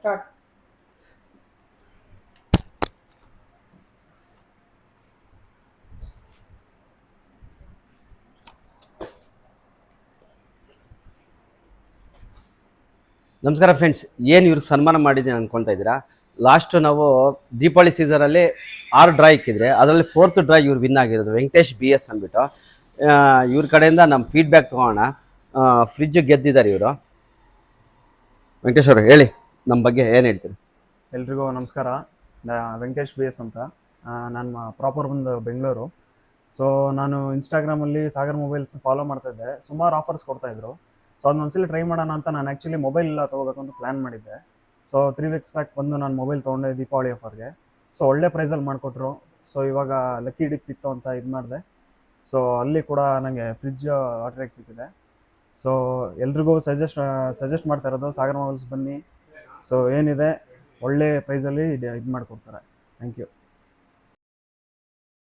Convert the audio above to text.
Start. ನಮಸ್ಕಾರ friends, ಏನು ಇವ್ರಿಗೆ ಸನ್ಮಾನ ಮಾಡಿದ್ದೀನಿ ಅಂದ್ಕೊಳ್ತಾ ಇದ್ದೀರಾ? ಲಾಸ್ಟು ನಾವು ದೀಪಾವಳಿ ಸೀಸನಲ್ಲಿ 6 ಡ್ರಾ ಇಕ್ಕಿದ್ರೆ ಅದರಲ್ಲಿ 4th ಡ್ರಾ ಇವ್ರು ವಿನ್ ಆಗಿರೋದು, ವೆಂಕಟೇಶ್ BS ಅಂದ್ಬಿಟ್ಟು. ಇವ್ರ ಕಡೆಯಿಂದ ನಮ್ಮ ಫೀಡ್ಬ್ಯಾಕ್ ತೊಗೋಣ. ಫ್ರಿಜ್ ಗೆದ್ದಿದ್ದಾರೆ ಇವರು. ವೆಂಕಟೇಶ್ ಅವರು ಹೇಳಿ, ನಮ್ಮ ಬಗ್ಗೆ ಏನು ಹೇಳ್ತೀರಿ? ಎಲ್ರಿಗೂ ನಮಸ್ಕಾರ. ವೆಂಕಟೇಶ್ BS ಅಂತ. ನಾನು ಪ್ರಾಪರ್ ಬಂದು ಬೆಂಗಳೂರು. ಸೊ ನಾನು ಇನ್ಸ್ಟಾಗ್ರಾಮಲ್ಲಿ ಸಾಗರ್ ಮೊಬೈಲ್ಸ್ ಫಾಲೋ ಮಾಡ್ತಾಯಿದ್ದೆ. ಸುಮಾರು ಆಫರ್ಸ್ ಕೊಡ್ತಾಯಿದ್ರು. ಸೊ ಅದನ್ನೊಂದ್ಸಲಿ ಟ್ರೈ ಮಾಡೋಣ ಅಂತ ನಾನು ಆ್ಯಕ್ಚುಲಿ ಮೊಬೈಲ್ ಎಲ್ಲ ತೊಗೋಬೇಕು ಅಂತ ಪ್ಲ್ಯಾನ್ ಮಾಡಿದ್ದೆ. ಸೊ 3 ವೀಕ್ಸ್ ಬ್ಯಾಕ್ ಬಂದು ನಾನು ಮೊಬೈಲ್ ತೊಗೊಂಡೆ ದೀಪಾವಳಿ ಆಫರ್ಗೆ. ಸೊ ಒಳ್ಳೆ ಪ್ರೈಸಲ್ಲಿ ಮಾಡಿಕೊಟ್ರು. ಸೊ ಇವಾಗ ಲಕ್ಕಿ ಡಿಪ್ ಇತ್ತು ಅಂತ ಇದು ಮಾಡಿದೆ. ಸೊ ಅಲ್ಲಿ ಕೂಡ ನನಗೆ ಫ್ರಿಜ್ ಆರ್ಡರ್ ಸಿಕ್ಕಿದೆ. ಸೊ ಎಲ್ರಿಗೂ ಸಜೆಸ್ಟ್ ಮಾಡ್ತಾ ಇರೋದು ಸಾಗರ್ ಮೊಬೈಲ್ಸ್ ಬನ್ನಿ. ಸೊ ಏನಿದೆ ಒಳ್ಳೆ ಪ್ರೈಸಲ್ಲಿ ಇದು ಮಾಡಿಕೊಡ್ತಾರೆ. Thank you.